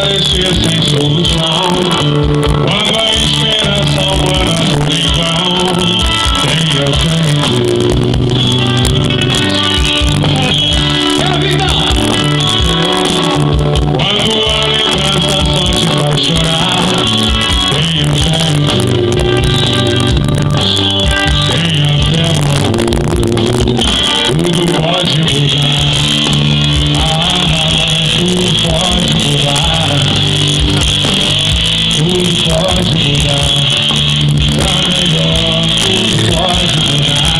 parecer sem solução, quando a esperança humana for em vão, tenha fé em Deus. Quando a lembrança só te faz chorar, tenha fé em Deus. Tenha fé, tudo pode mudar. Tudo pode mudar. Tudo pode mudar. Pra melhor, tudo pode mudar.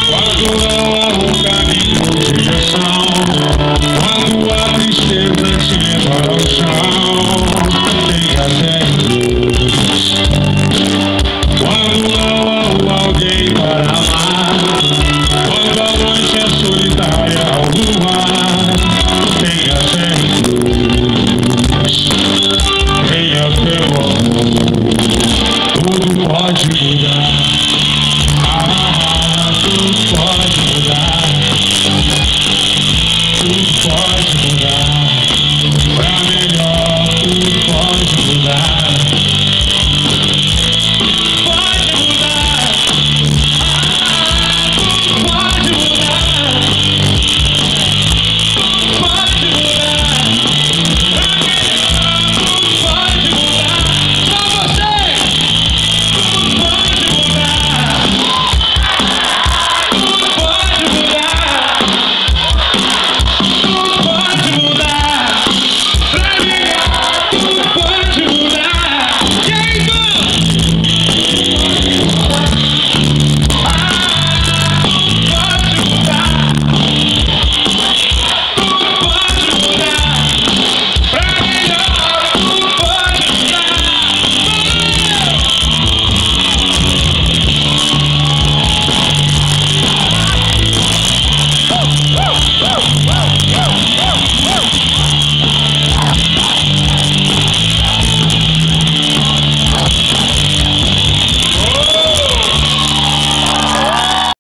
Quando não há um caminho de direção, quando a tristeza te leva ao chão, tenha fé em Deus. Quando não há alguém para amar, quando a noite é solitária ao luar, tenha fé em Deus. Tenha fé, o amor, tudo pode mudar. Tudo pode mudar. Tudo pode mudar. Pra melhor, tudo pode mudar.